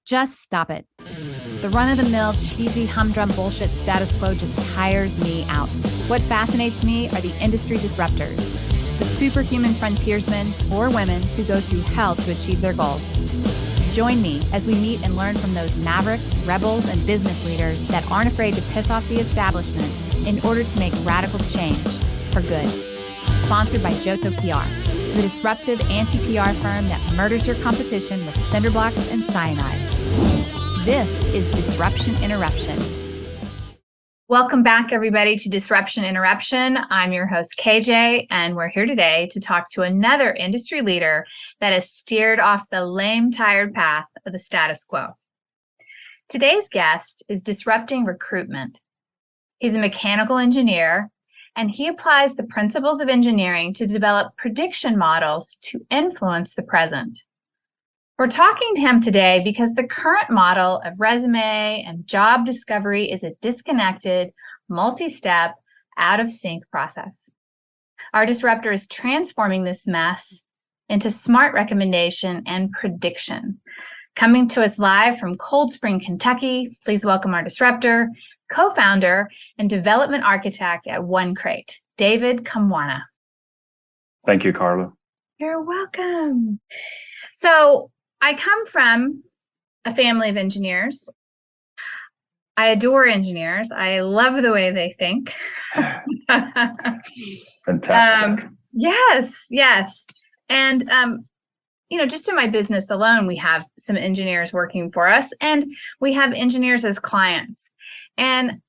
Just stop it. The run-of-the-mill, cheesy, humdrum bullshit status quo just tires me out. What fascinates me are the industry disruptors, the superhuman frontiersmen or women who go through hell to achieve their goals. Join me as we meet and learn from those mavericks, rebels, and business leaders that aren't afraid to piss off the establishment in order to make radical change for good. Sponsored by Johto PR, the disruptive anti-PR firm that murders your competition with cinder blocks and cyanide. This is Disruption Interruption. Welcome back, everybody, to Disruption Interruption. I'm your host, KJ, and we're here today to talk to another industry leader that has steered off the lame, tired path of the status quo. Today's guest is disrupting recruitment. He's a mechanical engineer, and he applies the principles of engineering to develop prediction models to influence the present. We're talking to him today because the current model of resume and job discovery is a disconnected, multi-step, out-of-sync process. Our disruptor is transforming this mess into smart recommendation and prediction. Coming to us live from Cold Spring, Kentucky, please welcome our disruptor, co-founder, and development architect at OneCrate, David Kamwana. Thank you, Carla. You're welcome. So, I come from a family of engineers. I adore engineers. I love the way they think. Fantastic. Yes. And, just in my business alone, we have some engineers working for us, and we have engineers as clients. And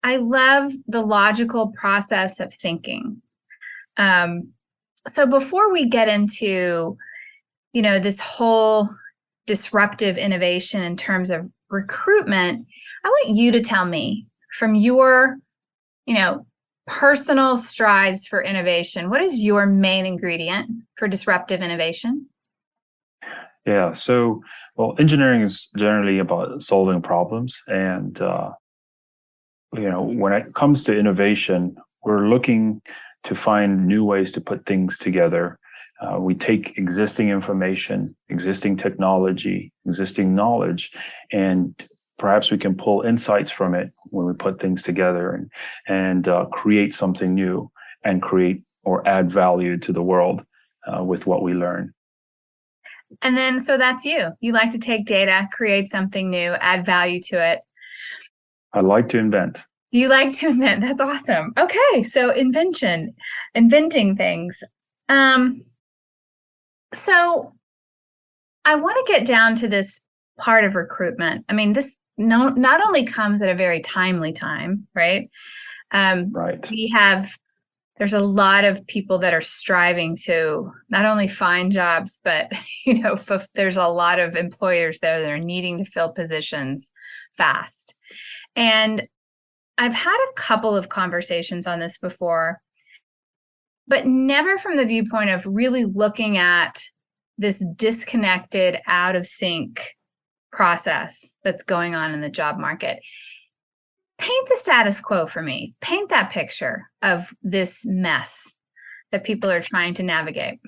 I love the logical process of thinking. So before we get into this whole disruptive innovation in terms of recruitment, I want you to tell me from your, personal strides for innovation, what is your main ingredient for disruptive innovation? Yeah, engineering is generally about solving problems. And, when it comes to innovation, we're looking to find new ways to put things together. We take existing information, existing technology, existing knowledge, and perhaps we can pull insights from it when we put things together and create something new and create or add value to the world with what we learn. And then, so that's you. You like to take data, create something new, add value to it. I like to invent. You like to invent. That's awesome. Okay, so inventing things. So I want to get down to this part of recruitment. I mean, this not only comes at a very timely time, right? Right. There's a lot of people that are striving to not only find jobs, but, there's a lot of employers there that are needing to fill positions fast. And I've had a couple of conversations on this before, but never from the viewpoint of really looking at this disconnected, out of sync process that's going on in the job market. Paint the status quo for me. Paint that picture of this mess that people are trying to navigate.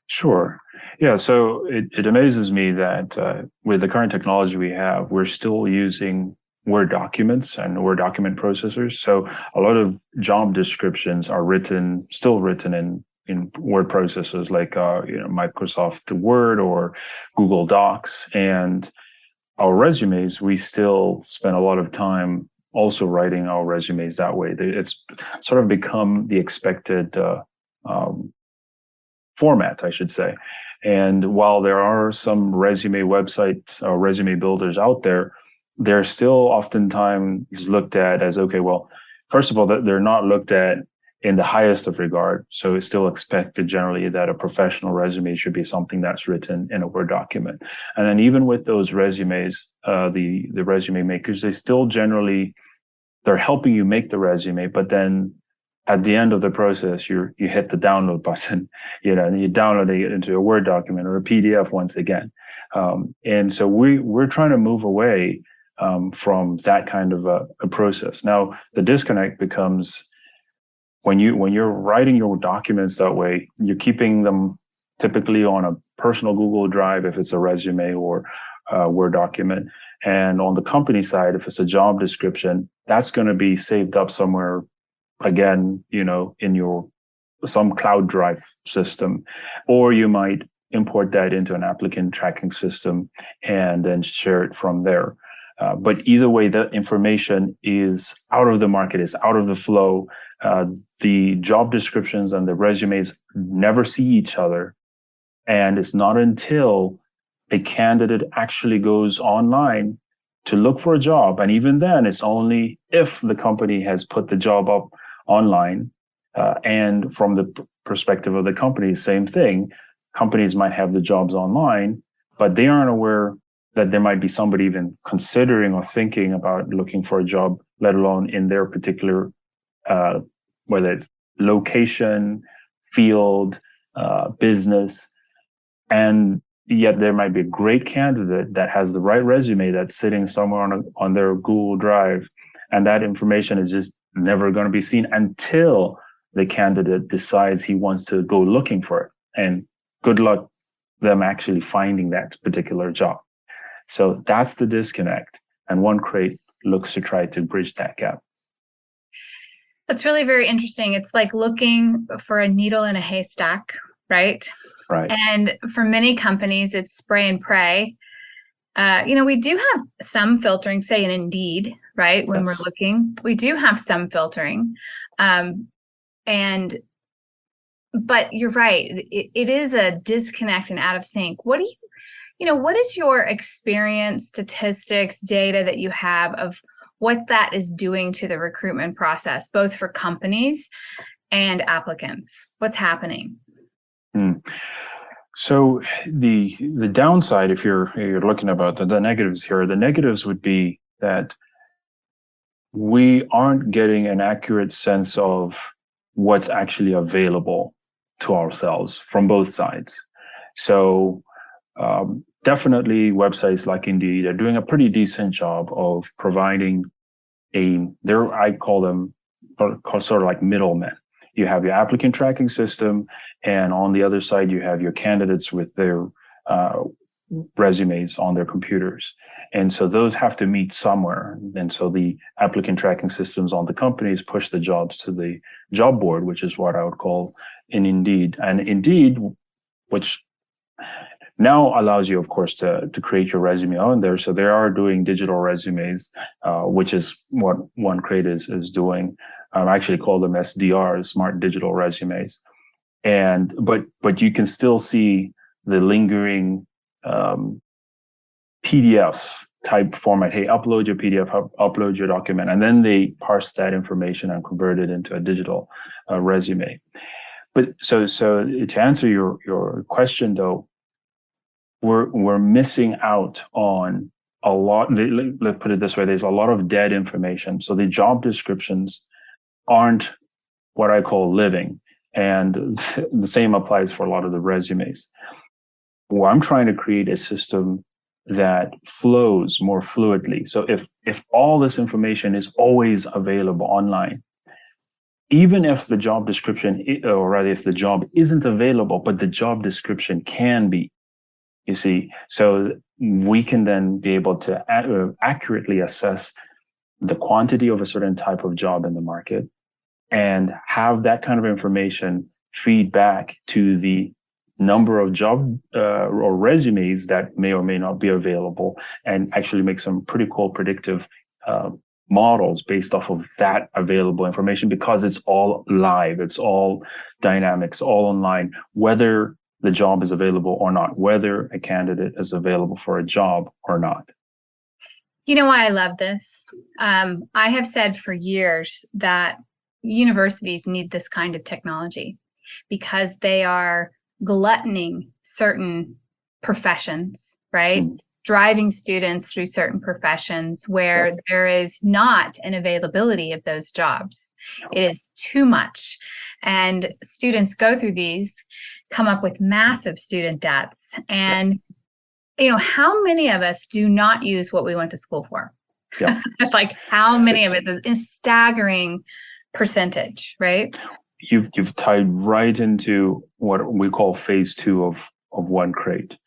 Sure. Yeah, so it amazes me that with the current technology we have, we're still using Word documents and Word document processors. So a lot of job descriptions are still written in word processors like Microsoft Word or Google Docs. And our resumes, we still spend a lot of time also writing our resumes that way. It's sort of become the expected format, I should say. And while there are some resume websites or resume builders out there, they're still oftentimes looked at as, okay, well, first of all, they're not looked at in the highest of regard. So it's still expected generally that a professional resume should be something that's written in a Word document. And then even with those resumes, the resume makers, they're helping you make the resume, but then at the end of the process, you hit the download button, and you download it into a Word document or a PDF once again. And so we're trying to move away from that kind of a process. Now, the disconnect becomes when you're writing your documents that way, you're keeping them typically on a personal Google Drive if it's a resume, or Word document. And on the company side, if it's a job description, that's going to be saved up somewhere, again, in your some cloud drive system, or you might import that into an applicant tracking system and then share it from there. But either way, the information is out of the market, is out of the flow. The job descriptions and the resumes never see each other. And it's not until a candidate actually goes online to look for a job, and even then, it's only if the company has put the job up online. And from the perspective of the company, same thing. Companies might have the jobs online, but they aren't aware that there might be somebody even considering or thinking about looking for a job, let alone in their particular, whether it's location, field, business. And yet there might be a great candidate that has the right resume that's sitting somewhere on their Google Drive. And that information is just never going to be seen until the candidate decides he wants to go looking for it. And good luck them actually finding that particular job. So that's the disconnect. And OneCrate looks to try to bridge that gap. That's really very interesting. It's like looking for a needle in a haystack, right? Right. And for many companies, it's spray and pray. We do have some filtering, say in Indeed, right? When we're looking, we do have some filtering. But you're right. It is a disconnect and out of sync. What is your experience, statistics, data that you have of what that is doing to the recruitment process, both for companies and applicants? What's happening? So the downside, if you're looking about the negatives here, the negatives would be that we aren't getting an accurate sense of what's actually available to ourselves from both sides. So definitely websites like Indeed are doing a pretty decent job of providing I call them sort of like middlemen. You have your applicant tracking system, and on the other side, you have your candidates with their resumes on their computers. And so those have to meet somewhere. And so the applicant tracking systems on the companies push the jobs to the job board, which is what I would call in Indeed. And Indeed, which now allows you, of course, to create your resume on there. So they are doing digital resumes, which is what OneCrate is doing. I actually call them SDRs, smart digital resumes. But you can still see the lingering PDF type format. Hey, upload your PDF, upload your document, and then they parse that information and convert it into a digital resume. But so to answer your question, though, we're missing out on a lot. Let's put it this way: there's a lot of dead information. So the job descriptions aren't what I call living, and the same applies for a lot of the resumes. Well, I'm trying to create a system that flows more fluidly. So if all this information is always available online, even if the job description, or rather if the job isn't available, but the job description can be, you see, so we can then be able to accurately assess the quantity of a certain type of job in the market and have that kind of information feed back to the number of job or resumes that may or may not be available, and actually make some pretty cool predictive models based off of that available information, because it's all live, it's all dynamics, all online, whether the job is available or not, whether a candidate is available for a job or not. You know why I love this? I have said for years that universities need this kind of technology because they are gluttoning certain professions, right? Mm-hmm. Driving students through certain professions where there is not an availability of those jobs. It is too much. And students go through these, come up with massive student debts. And, how many of us do not use what we went to school for? Yeah. Like how many of it is a staggering percentage, right? You've tied right into what we call phase 2 of OneCrate.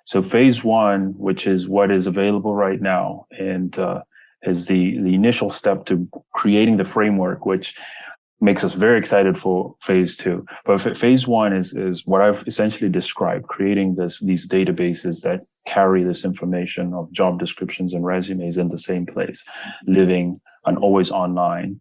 So phase one, which is what is available right now, and is the initial step to creating the framework, which makes us very excited for phase two. But phase one is what I've essentially described, creating these databases that carry this information of job descriptions and resumes in the same place, living and always online.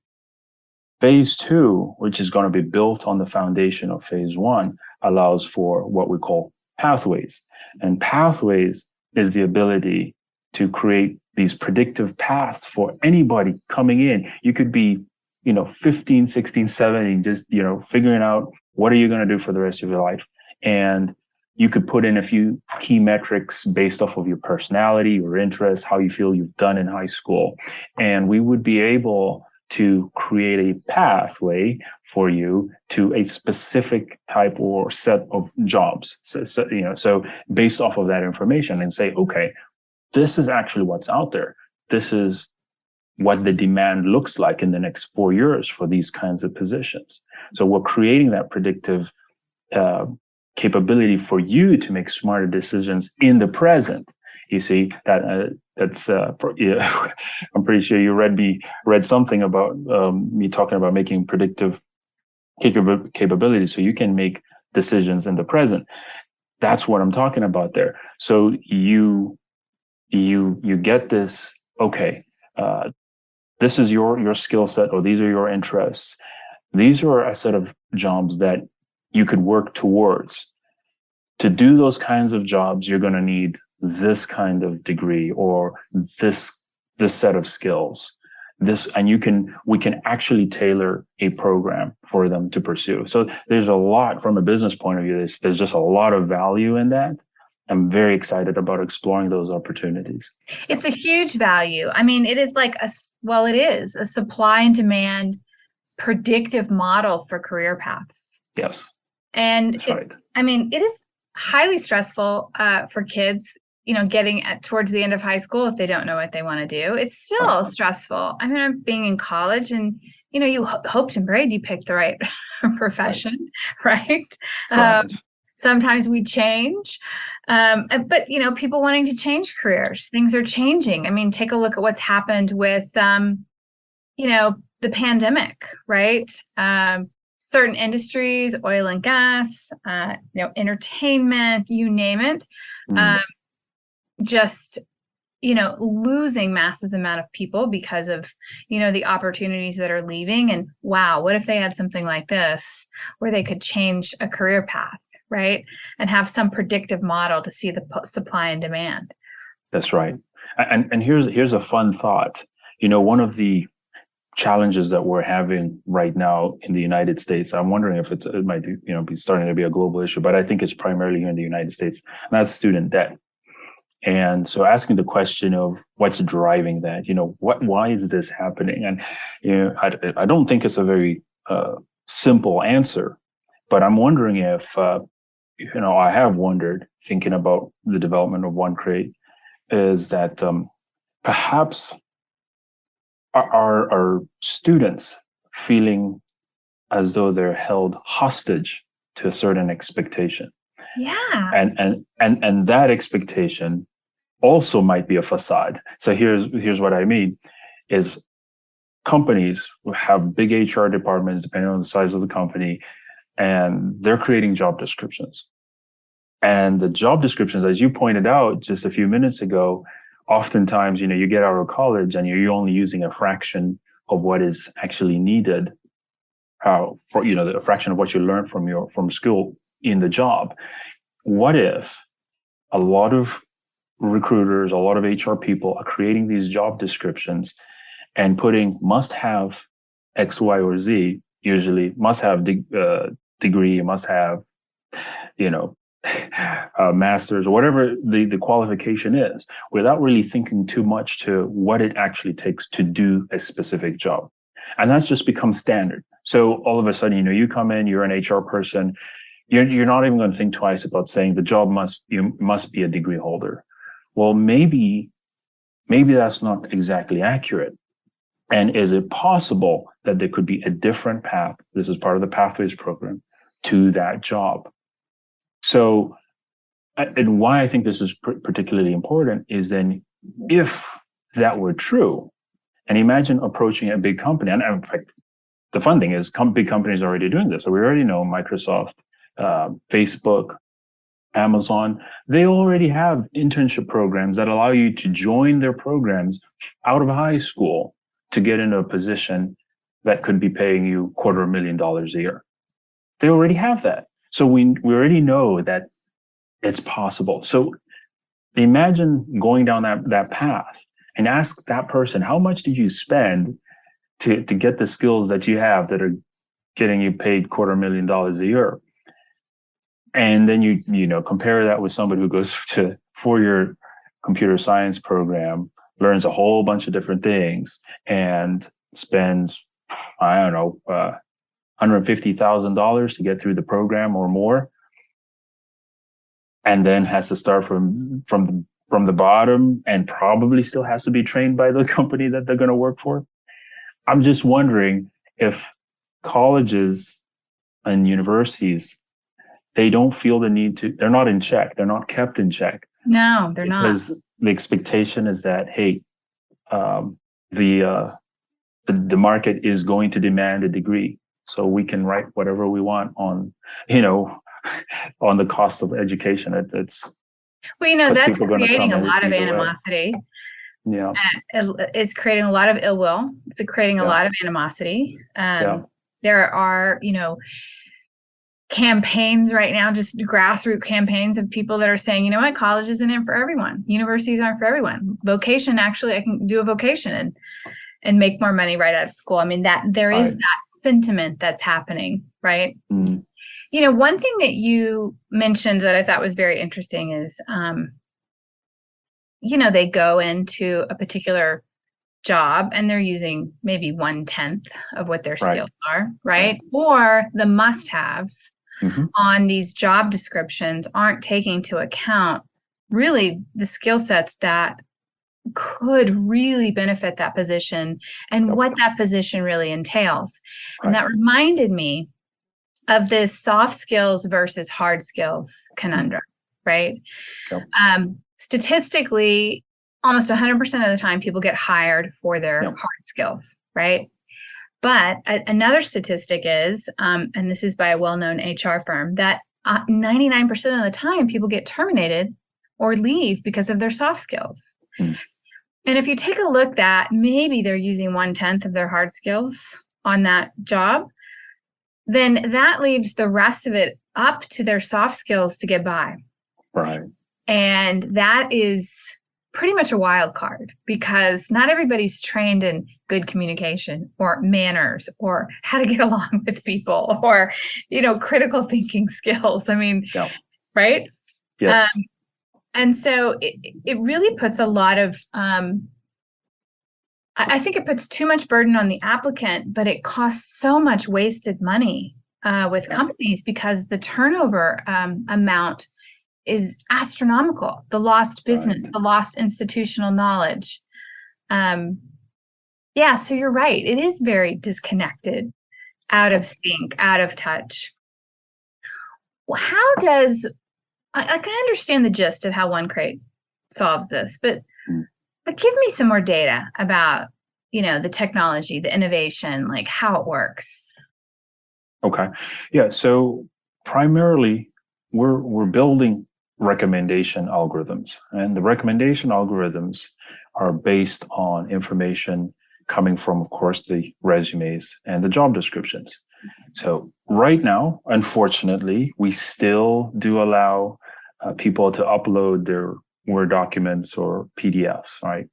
Phase two, which is going to be built on the foundation of phase one, allows for what we call pathways. And pathways is the ability to create these predictive paths for anybody coming in. You could be 15, 16, 17, just, figuring out what are you going to do for the rest of your life. And you could put in a few key metrics based off of your personality, your interests, how you feel you've done in high school. And we would be able to create a pathway for you to a specific type or set of jobs. So based off of that information and say, okay, this is actually what's out there. This is what the demand looks like in the next 4 years for these kinds of positions. So we're creating that predictive capability for you to make smarter decisions in the present. You see that's I'm pretty sure you read something about me talking about making predictive capabilities so you can make decisions in the present. That's what I'm talking about there. So you get this. Okay, this is your skill set, or these are your interests. These are a set of jobs that you could work towards. To do those kinds of jobs, you're going to need this kind of degree or this set of skills. We can actually tailor a program for them to pursue. So there's a lot from a business point of view. There's just a lot of value in that. I'm very excited about exploring those opportunities. It's a huge value. I mean, it is like it is a supply and demand predictive model for career paths. Yes. And that's right. It is highly stressful for kids, getting towards the end of high school if they don't know what they want to do. It's still stressful. I'm being in college and, you hoped and prayed you picked the right profession, right? Sometimes we change, but, people wanting to change careers, things are changing. Take a look at what's happened with, the pandemic, right? Certain industries, oil and gas, entertainment, you name it, just, losing massive amount of people because of, the opportunities that are leaving. And wow, what if they had something like this where they could change a career path, right? And have some predictive model to see the supply and demand. That's right. And here's a fun thought. One of the challenges that we're having right now in the United States, I'm wondering if it might be starting to be a global issue, but I think it's primarily here in the United States, and that's student debt. And so asking the question of what's driving that, why is this happening? And, I don't think it's a very simple answer, but I'm wondering if, I have wondered, thinking about the development of OneCrate, is that perhaps are students feeling as though they're held hostage to a certain expectation. Yeah. And that expectation also might be a facade. So here's what I mean is companies will have big HR departments depending on the size of the company, and they're creating job descriptions. And the job descriptions, as you pointed out just a few minutes ago, oftentimes, you get out of college and you're only using a fraction of what is actually needed for, a fraction of what you learn from school in the job. What if a lot of recruiters, a lot of HR people are creating these job descriptions and putting must have X, Y, or Z, usually must have degree, must have, master's, or whatever the qualification is, without really thinking too much to what it actually takes to do a specific job. And that's just become standard. So all of a sudden, you come in, you're an HR person, you're not even going to think twice about saying the job must be a degree holder. Well, maybe that's not exactly accurate. And is it possible that there could be a different path? This is part of the Pathways program to that job. So And why I think this is particularly important is then if that were true, and imagine approaching a big company, and in fact, the fun thing is big companies are already doing this. So we already know Microsoft, Facebook, Amazon, they already have internship programs that allow you to join their programs out of high school to get into a position that could be paying you $250,000 a year. They already have that. So we already know that it's possible. So imagine going down that path and ask that person, how much did you spend to get the skills that you have that are getting you paid $250,000 a year? And then you know, compare that with somebody who goes to 4-year computer science program, learns a whole bunch of different things, and spends, I don't know, $150,000 to get through the program or more, and then has to start from the bottom, and probably still has to be trained by the company that they're going to work for. I'm just wondering if colleges and universities, they don't feel the need to, they're not in check. They're not kept in check. No, they're not. Because the expectation is that, hey, the market is going to demand a degree, so we can write whatever we want on, you know, on the cost of education. It's well, you know, that's creating a lot of animosity. Yeah, it's creating a lot of ill will. It's creating a lot of animosity. There are, you know, campaigns right now, just grassroots campaigns of people that are saying, you know what, college isn't in for everyone. Universities aren't for everyone. Vocation, actually, I can do a vocation and make more money right out of school. I mean, that there is that sentiment that's happening, right? Mm. You know, one thing that you mentioned that I thought was very interesting is, you know, they go into a particular job and they're using maybe 1/10 of what their skills are, right? Or the must-haves on these job descriptions aren't taking into account really the skill sets that could really benefit that position and what that position really entails. And that reminded me of this soft skills versus hard skills conundrum, right? Statistically, almost 100% of the time, people get hired for their hard skills, right? But another statistic is, and this is by a well-known HR firm, that 99% of the time, people get terminated or leave because of their soft skills. And if you take a look at maybe they're using 1/10 of their hard skills on that job, then that leaves the rest of it up to their soft skills to get by. Right. And that is pretty much a wild card because not everybody's trained in good communication or manners or how to get along with people or, you know, critical thinking skills. I mean, right? Yes. And so it really puts a lot of, I think it puts too much burden on the applicant, but it costs so much wasted money with companies because the turnover amount is astronomical. The lost business, the lost institutional knowledge. So you're right. It is very disconnected, out of sync, out of touch. How does, I can understand the gist of how OneCrate solves this, but give me some more data about, you know, the technology, the innovation, like how it works. Okay. Yeah. So primarily we're building recommendation algorithms, and the recommendation algorithms are based on information coming from, of course, the resumes and the job descriptions. So right now, unfortunately, we still do allow people to upload their Word documents or PDFs, right?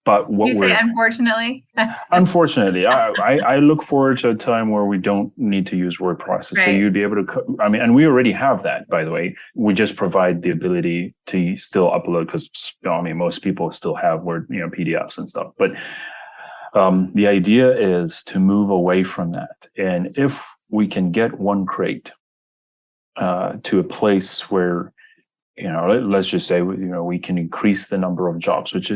But what you say unfortunately? Unfortunately, I look forward to a time where we don't need to use word processor. So you'd be able to, I mean, and we already have that, by the way. We just provide the ability to still upload because, I mean, most people still have Word, you know, PDFs and stuff. But the idea is to move away from that. And if we can get OneCrate to a place where, you know, let's just say, you know, we can increase the number of jobs, which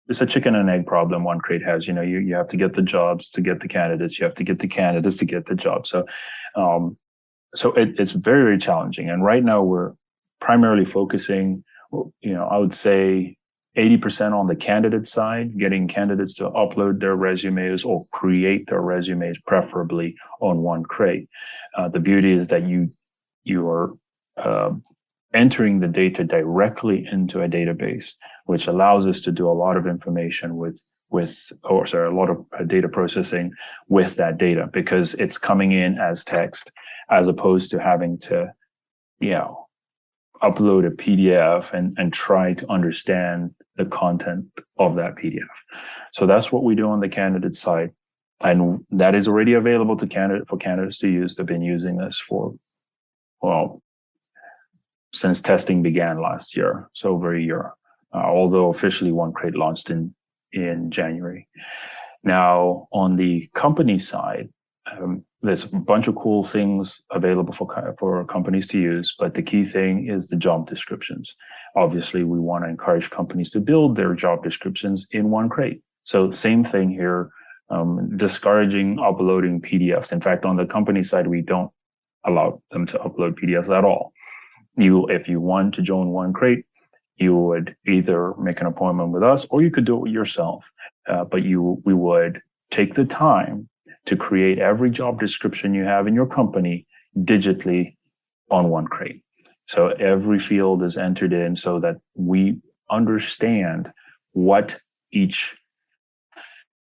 it's a chicken and egg problem OneCrate has. You know, you have to get the jobs to get the candidates. You have to get the candidates to get the jobs. So, it's very, very challenging. And right now we're primarily focusing, I would say 80% on the candidate side, getting candidates to upload their resumes or create their resumes, preferably on OneCrate. The beauty is that you are entering the data directly into a database, which allows us to do a lot of information a lot of data processing with that data, because it's coming in as text, as opposed to having to, upload a PDF and try to understand the content of that PDF. So that's what we do on the candidate side. And that is already available for candidates to use. They've been using this since testing began last year, so over a year, although officially OneCrate launched in January. Now, on the company side, there's a bunch of cool things available for companies to use, but the key thing is the job descriptions. Obviously, we want to encourage companies to build their job descriptions in OneCrate. So same thing here, discouraging uploading PDFs. In fact, on the company side, we don't allow them to upload PDFs at all. If you want to join OneCrate, you would either make an appointment with us, or you could do it yourself. But we would take the time to create every job description you have in your company digitally on OneCrate. So every field is entered in so that we understand what each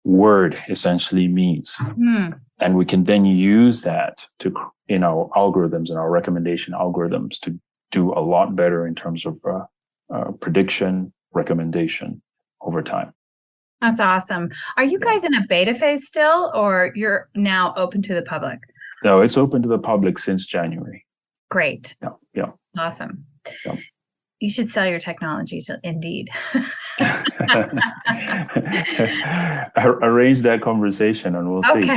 word essentially means. Mm. And we can then use that in our algorithms and our recommendation algorithms to do a lot better in terms of prediction, recommendation over time. That's awesome. Are you guys in a beta phase still, or you're now open to the public? No, it's open to the public since January. Great. Yeah. Awesome. Yeah. You should sell your technology to Indeed. Arrange that conversation and we'll see.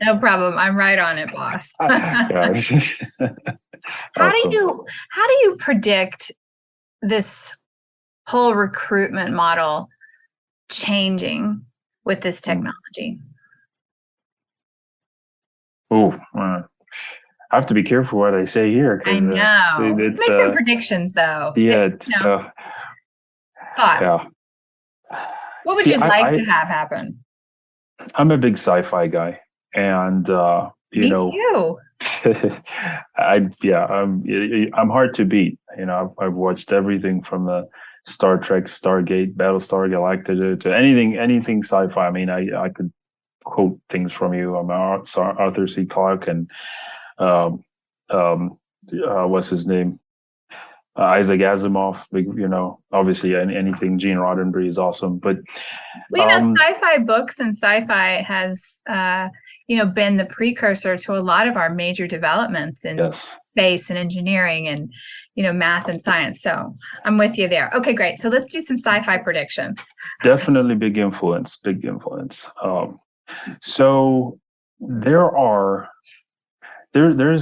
No problem. I'm right on it, boss. How do you predict this whole recruitment model changing with this technology? I have to be careful what I say here. I know. Let's make some predictions, though. Yeah. Thoughts. Yeah. What would you like to have happen? I'm a big sci-fi guy, and Me too. I'm hard to beat. I've watched everything from the Star Trek, Stargate, Battlestar Galactica to anything sci-fi. I mean, I could quote things from you. I'm Arthur C. Clarke and what's his name? Isaac Asimov. Obviously anything Gene Roddenberry is awesome. But sci-fi books and sci-fi has been the precursor to a lot of our major developments in space and engineering and math and science. So I'm with you there. Okay, great. So let's do some sci-fi predictions. Definitely big influence. So there's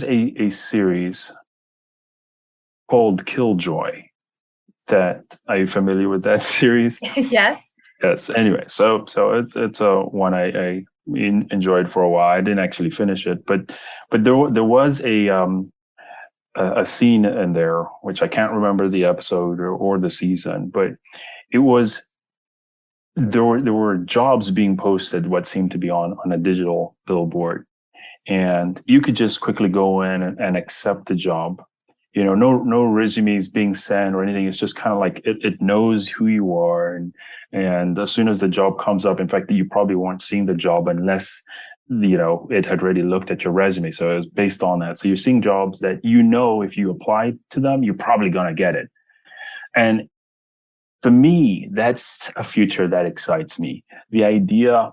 a series called Killjoy. Are you familiar with that series? Yes. Anyway, so it's a one I enjoyed for a while. I didn't actually finish it, but there was a scene in there which I can't remember the episode or the season, but it was there were jobs being posted, what seemed to be on a digital billboard, and you could just quickly go in and accept the job. No resumes being sent or anything. It's just kind of like it knows who you are, and as soon as the job comes up, in fact, you probably weren't seeing the job unless it had already looked at your resume. So it was based on that. So you're seeing jobs that if you apply to them, you're probably gonna get it. And for me, that's a future that excites me. The idea,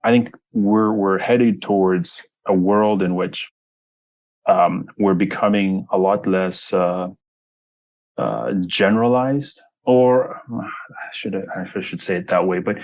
I think we're headed towards a world in which we're becoming a lot less generalized, or I should say it that way, but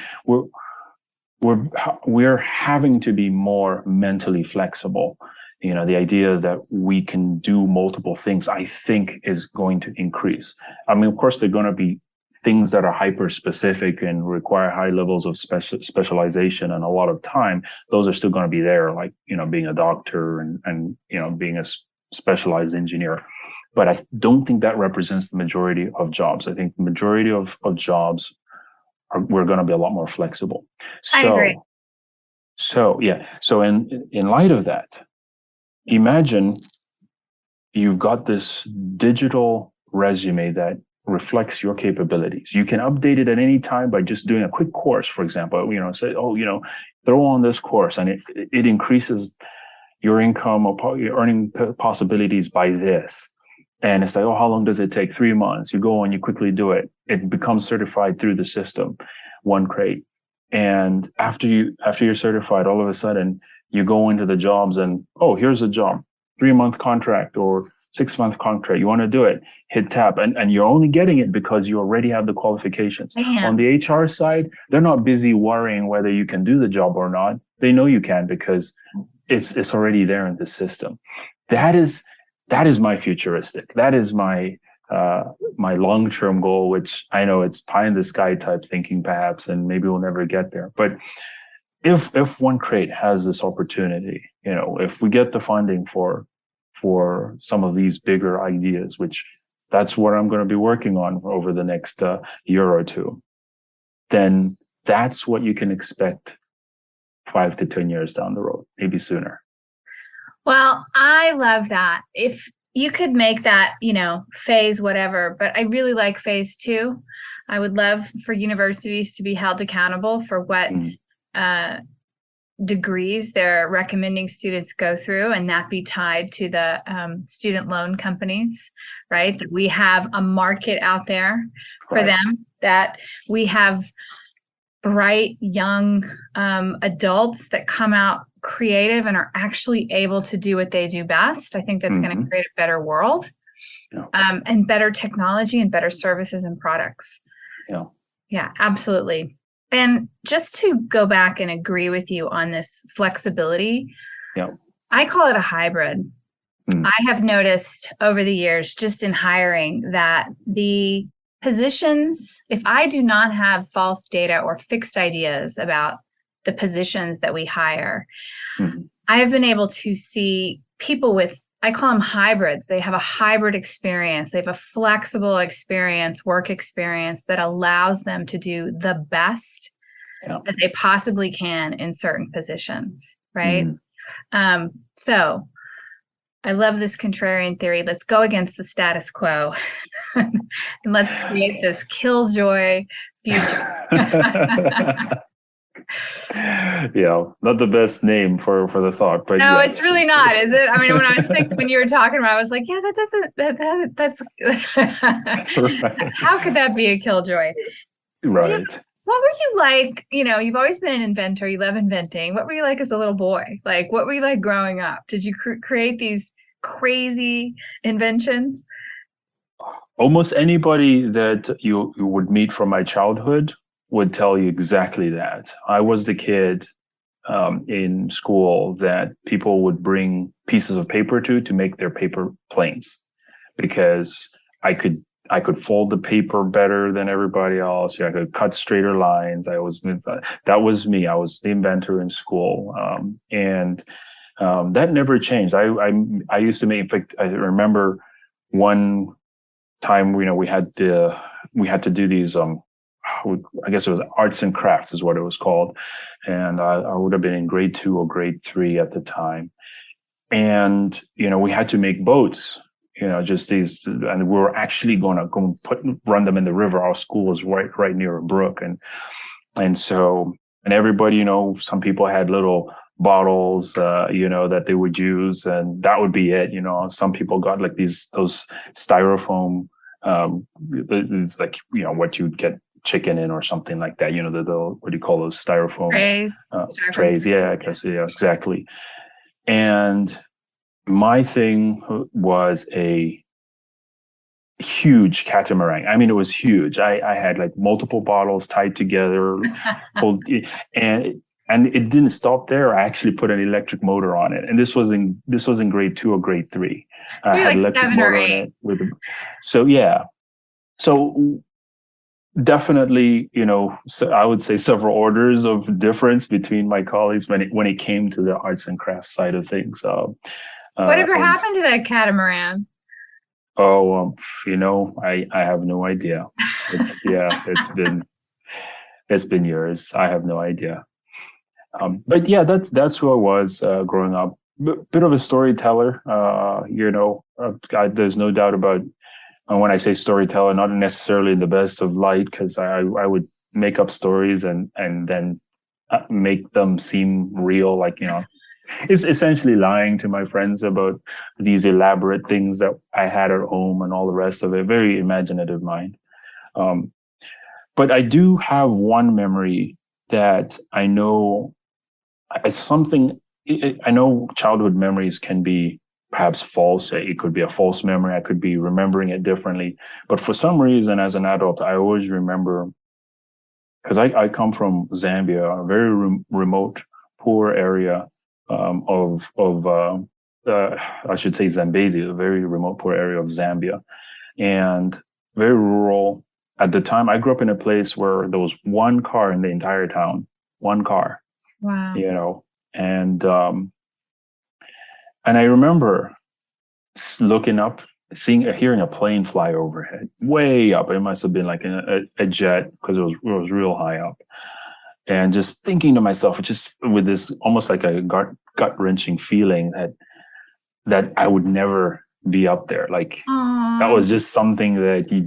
we're having to be more mentally flexible. The idea that we can do multiple things, I think, is going to increase. I mean, of course, there are going to be things that are hyper specific and require high levels of specialization and a lot of time. Those are still going to be there, like being a doctor and being a specialized engineer. but I don't think that represents the majority of jobs. I think the majority of jobs we're going to be a lot more flexible. I agree. So in light of that, imagine you've got this digital resume that reflects your capabilities. You can update it at any time by just doing a quick course, for example. Say, throw on this course, and it increases your income or your earning possibilities by this. And it's like, oh, how long does it take? 3 months. You go and you quickly do it. It becomes certified through the system, OneCrate. And after you're certified, all of a sudden you go into the jobs and, oh, here's a job, 3-month contract or 6-month contract. You want to do it, hit tab. And you're only getting it because you already have the qualifications. Damn. On the HR side, they're not busy worrying whether you can do the job or not. They know you can because it's already there in the system. That is my futuristic. That is my long-term goal, which I know it's pie in the sky type thinking perhaps, and maybe we'll never get there. But if OneCrate has this opportunity, if we get the funding for some of these bigger ideas, which that's what I'm going to be working on over the next year or two, then that's what you can expect 5 to 10 years down the road, maybe sooner. Well, I love that. If you could make that, phase whatever, but I really like phase 2. I would love for universities to be held accountable for what degrees they're recommending students go through, and that be tied to the student loan companies, right? That we have a market out there for them, that we have bright young adults that come out creative and are actually able to do what they do best. I think that's going to create a better world, and better technology and better services and products. Yeah, absolutely. And just to go back and agree with you on this flexibility, I call it a hybrid. I have noticed over the years, just in hiring, that the positions, if I do not have false data or fixed ideas about the positions that we hire, I have been able to see people with, I call them hybrids. They have a hybrid experience. They have a flexible experience, work experience that allows them to do the best that they possibly can in certain positions, right? So I love this contrarian theory. Let's go against the status quo and let's create this killjoy future. Not the best name for the thought, but no, yes. It's really not, is it? I mean, when I was thinking, when you were talking about it, I was like, yeah, that's right. How could that be a killjoy? Right. What were you like? You've always been an inventor. You love inventing. What were you like as a little boy? Like, what were you like growing up? Did you create these crazy inventions? Almost anybody that you would meet from my childhood would tell you exactly that. I was the kid in school that people would bring pieces of paper to make their paper planes, because I could fold the paper better than everybody else. I could cut straighter lines. That was me. I was the inventor in school, and that never changed. I used to make. In fact, I remember one time, we had to do these. I guess it was arts and crafts is what it was called, and I would have been in grade 2 or grade 3 at the time, and we had to make boats. Just these, and we were actually going to run them in the river. Our school was right near a brook, and so everybody, some people had little bottles, that they would use, and that would be it. Some people got like those styrofoam, like what you'd get chicken in or something like that. The what do you call those styrofoam trays? Yeah, I guess, yeah, exactly. And my thing was a huge catamaran. I mean, it was huge. I had like multiple bottles tied together, and it didn't stop there. I actually put an electric motor on it, and this was in grade 2 or grade 3. So I had like electric 7 motor or 8. on it So definitely, so I would say several orders of difference between my colleagues when it came to the arts and crafts side of things. Whatever happened to that catamaran? Oh, I have no idea. It's been years. I have no idea. But yeah, that's who I was growing up. Bit of a storyteller. There's no doubt about. And when I say storyteller, not necessarily the best of light, because I would make up stories and then make them seem real. Like, it's essentially lying to my friends about these elaborate things that I had at home and all the rest of it. Very imaginative mind. Um, but I do have one memory that I know it's something. I know childhood memories can be perhaps false. It could be a false memory. I could be remembering it differently. But for some reason, as an adult, I always remember, because I come from Zambia, a very remote, poor area of I should say Zambezi, a very remote, poor area of Zambia, and very rural. At the time, I grew up in a place where there was one car in the entire town, one car, Wow. And I remember looking up, hearing a plane fly overhead, way up. It must have been like a jet, because it was real high up. And just thinking to myself, just with this almost like a gut wrenching feeling that I would never be up there. Like, that was just something that you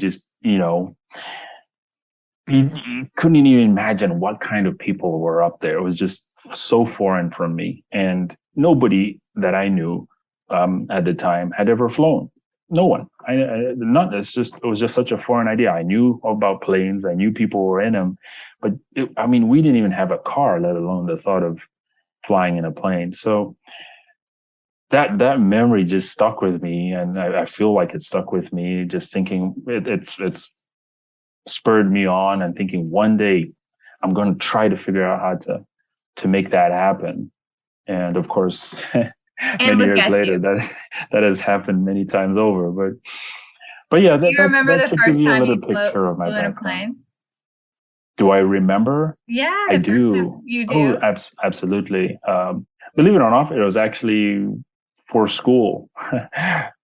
couldn't even imagine what kind of people were up there. It was just so foreign from me, and nobody that I knew at the time had ever flown. No one. It was just such a foreign idea. I knew about planes. I knew people were in them, but we didn't even have a car, let alone the thought of flying in a plane. So that memory just stuck with me, and I feel like it stuck with me. Just thinking, it's spurred me on, and thinking one day I'm going to try to figure out how to make that happen. And of course, many years later, that has happened many times over. But yeah, do you remember the should first give you a time little you picture of my flew in a background. plane? Do I remember? Yeah, I do. You do? Oh, absolutely. Believe it or not, it was actually for school.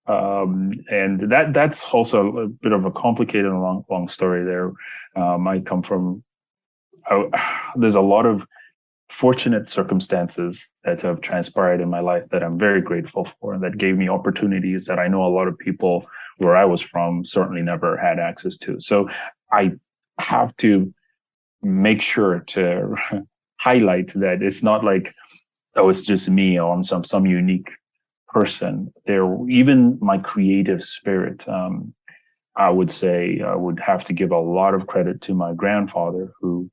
And that's also a bit of a complicated and long story there. I come from, there's a lot of fortunate circumstances that have transpired in my life that I'm very grateful for, and that gave me opportunities that I know a lot of people where I was from certainly never had access to. So I have to make sure to highlight that it's not like, oh, it's just me, or I'm some unique person. Even my creative spirit. I would say I would have to give a lot of credit to my grandfather, who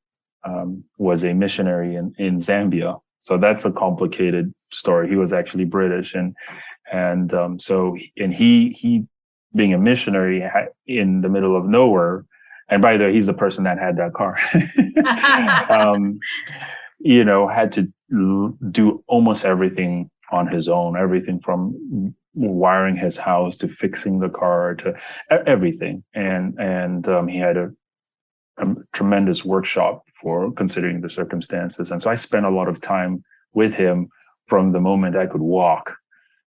was a missionary in Zambia. So that's a complicated story. He was actually British, and he being a missionary in the middle of nowhere. And by the way, he's the person that had that car. Had to do almost everything on his own, everything from wiring his house to fixing the car to everything. And he had a tremendous workshop for considering the circumstances. And so I spent a lot of time with him from the moment I could walk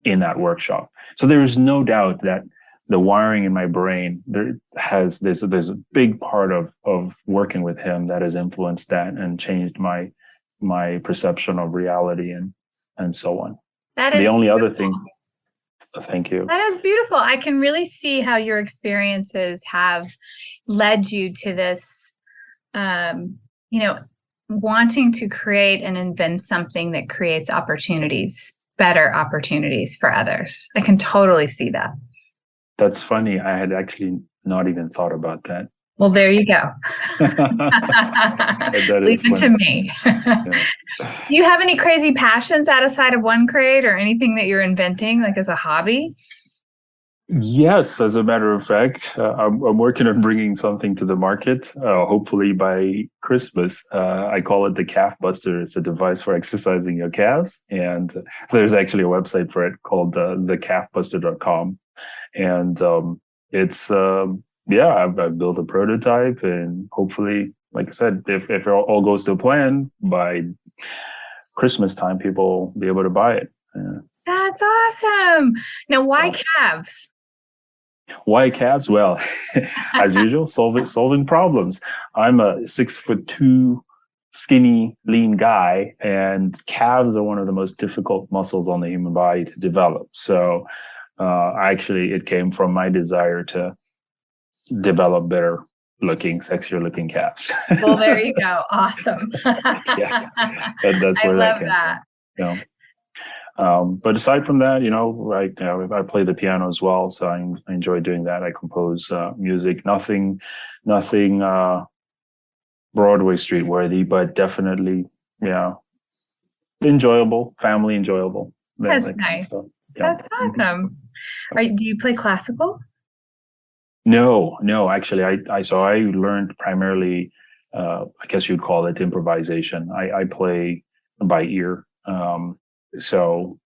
in that workshop. So there is no doubt that the wiring in my brain, there's a big part of working with him that has influenced that and changed my perception of reality and so on. That is the only beautiful. other thing. Thank you. That is beautiful. I can really see how your experiences have led you to this, wanting to create and invent something that creates opportunities, better opportunities for others. I can totally see that. That's funny. I had actually not even thought about that. Well, there you go. Leave it to me. Yeah. Do you have any crazy passions outside of OneCrate, or anything that you're inventing, like as a hobby? Yes, as a matter of fact, I'm working on bringing something to the market, hopefully by Christmas. I call it the Calf Buster. It's a device for exercising your calves. And there's actually a website for it called thecalfbuster.com. And it's, I've built a prototype, and hopefully, like I said, if it all goes to plan, by Christmas time, people will be able to buy it. Yeah. That's awesome. Now, why calves? Why calves? Well, as usual, solving problems. I'm a 6'2" skinny, lean guy, and calves are one of the most difficult muscles on the human body to develop. So, actually, it came from my desire to develop better looking, sexier looking calves. Well, there you go. Awesome. Yeah, that's I where love that came that. from. But aside from that, I play the piano as well, so I enjoy doing that. I compose music, nothing Broadway street worthy, but definitely, enjoyable, family enjoyable. That's That kind of nice. stuff. Yeah. That's awesome. Do you play classical? No, actually, I learned primarily, I guess you'd call it improvisation. I play by ear. So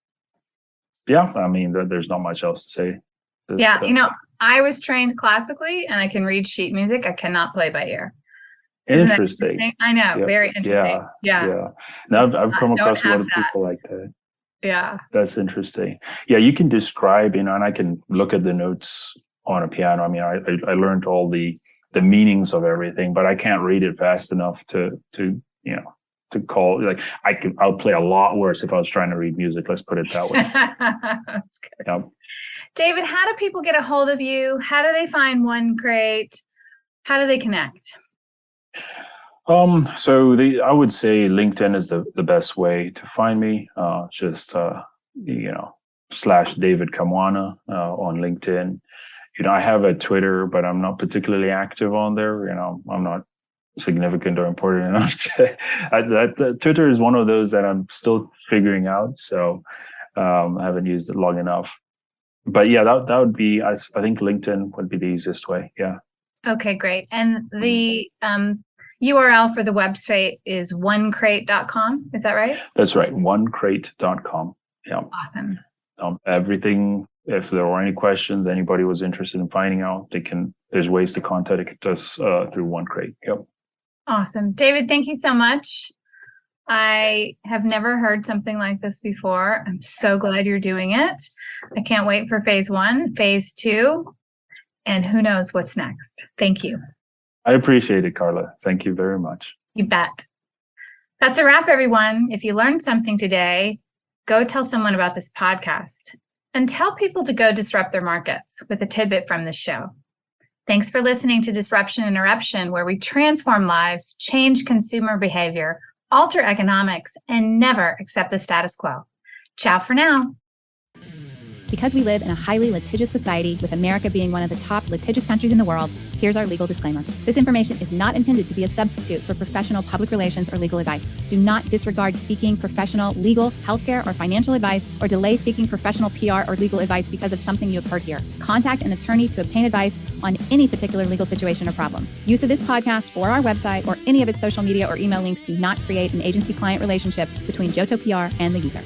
yeah, I mean, there's not much else to say. Yeah, I was trained classically and I can read sheet music. I cannot play by ear. Interesting. I know, Yeah, very interesting. yeah. Now I've come across a lot of people like that. Yeah. That's interesting. Yeah, you can describe, and I can look at the notes on a piano. I mean, I learned all the meanings of everything, but I can't read it fast enough to call, like, I'll play a lot worse if I was trying to read music. Let's put it that way. That's good. Yeah. David, how do people get a hold of you? How do they find OneCrate? How do they connect? So I would say LinkedIn is the best way to find me. Just / David Kamwana on LinkedIn. I have a Twitter, but I'm not particularly active on there. I'm not significant or important enough to, Twitter is one of those that I'm still figuring out. So I haven't used it long enough. But yeah, that would be, I think LinkedIn would be the easiest way. Yeah. Okay, great. And the URL for the website is OneCrate.com. Is that right? That's right. OneCrate.com. Yeah. Awesome. Everything, if there were any questions, anybody was interested in finding out, there's ways to contact us through OneCrate. Yep. Awesome. David, thank you so much. I have never heard something like this before. I'm so glad you're doing it. I can't wait for phase 1, phase 2, and who knows what's next. Thank you. I appreciate it, Carla. Thank you very much. You bet. That's a wrap, everyone. If you learned something today, go tell someone about this podcast and tell people to go disrupt their markets with a tidbit from this show. Thanks for listening to Disruption and Eruption, where we transform lives, change consumer behavior, alter economics, and never accept the status quo. Ciao for now. Because we live in a highly litigious society, with America being one of the top litigious countries in the world, here's our legal disclaimer. This information is not intended to be a substitute for professional public relations or legal advice. Do not disregard seeking professional, legal, healthcare, or financial advice, or delay seeking professional PR or legal advice because of something you have heard here. Contact an attorney to obtain advice on any particular legal situation or problem. Use of this podcast or our website or any of its social media or email links do not create an agency-client relationship between Johto PR and the user.